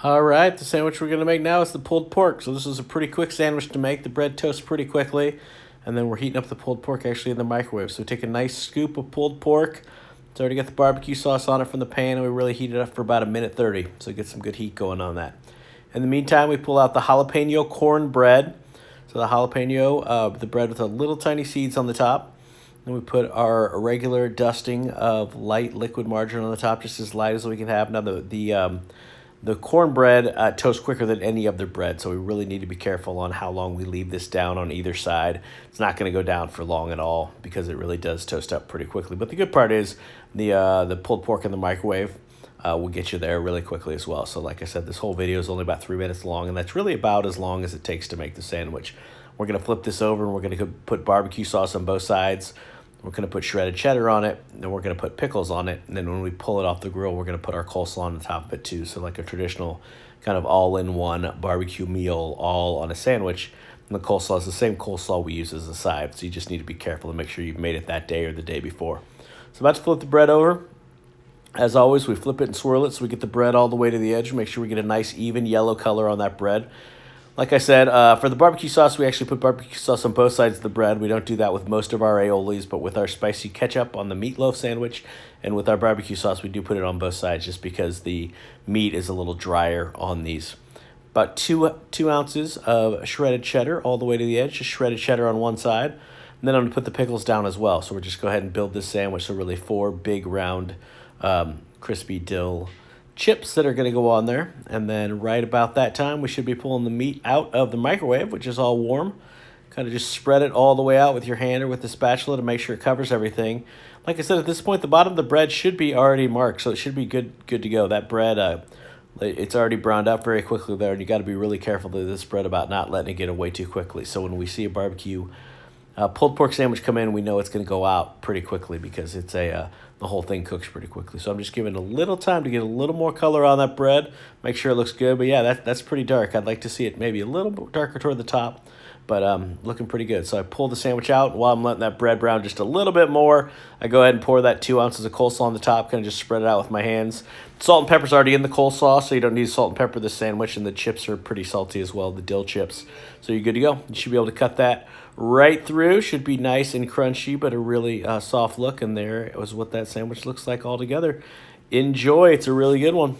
All right, the sandwich we're going to make now is the pulled pork. So this is a pretty quick sandwich to make. The bread toasts pretty quickly, and then we're heating up the pulled pork actually in the microwave. So we take a nice scoop of pulled pork. It's already got the barbecue sauce on it from the pan, and we really heat it up for about 1:30, so get some good heat going on that. In the meantime, we pull out the jalapeno cornbread. So the jalapeno, the bread with a little tiny seeds on the top. Then we put our regular dusting of light liquid margarine on the top, just as light as we can have. Now the cornbread toasts quicker than any other bread, so we really need to be careful on how long we leave this down on either side. It's not going to go down for long at all because it really does toast up pretty quickly. But the good part is the pulled pork in the microwave will get you there really quickly as well. So like I said, this whole video is only about 3 minutes long, and that's really about as long as it takes to make the sandwich. We're going to flip this over, and we're going to put barbecue sauce on both sides. We're going to put shredded cheddar on it, and then we're going to put pickles on it, and then when we pull it off the grill, we're going to put our coleslaw on the top of it too, so like a traditional kind of all-in-one barbecue meal all on a sandwich. And the coleslaw is the same coleslaw we use as a side, so you just need to be careful to make sure you've made it that day or the day before. So I'm about to flip the bread over. As always, we flip it and swirl it so we get the bread all the way to the edge. Make sure we get a nice even yellow color on that bread. Like I said, for the barbecue sauce, we actually put barbecue sauce on both sides of the bread. We don't do that with most of our aiolis, but with our spicy ketchup on the meatloaf sandwich and with our barbecue sauce, we do put it on both sides just because the meat is a little drier on these. About two ounces of shredded cheddar all the way to the edge, just shredded cheddar on one side. And then I'm going to put the pickles down as well. So we'll just go ahead and build this sandwich. So really 4 big round crispy dill chips that are going to go on there. And then right about that time, we should be pulling the meat out of the microwave, which is all warm. Kind of just spread it all the way out with your hand or with the spatula to make sure it covers everything. Like I said, at this point, the bottom of the bread should be already marked, so it should be good to go. That bread, it's already browned up very quickly there, and you got to be really careful to this bread about not letting it get away too quickly. So when we see a barbecue pulled pork sandwich come in, we know it's going to go out pretty quickly because it's the whole thing cooks pretty quickly. So I'm just giving a little time to get a little more color on that bread, make sure it looks good. But yeah, that's pretty dark. I'd like to see it maybe a little darker toward the top, but looking pretty good. So I pull the sandwich out. While I'm letting that bread brown just a little bit more, I go ahead and pour that 2 ounces of coleslaw on the top, kind of just spread it out with my hands. Salt and pepper's already in the coleslaw, so you don't need salt and pepper this sandwich, and the chips are pretty salty as well, the dill chips. So you're good to go. You should be able to cut that right through. Should be nice and crunchy, but a really soft look, and there was what that sandwich looks like all together. Enjoy. It's a really good one.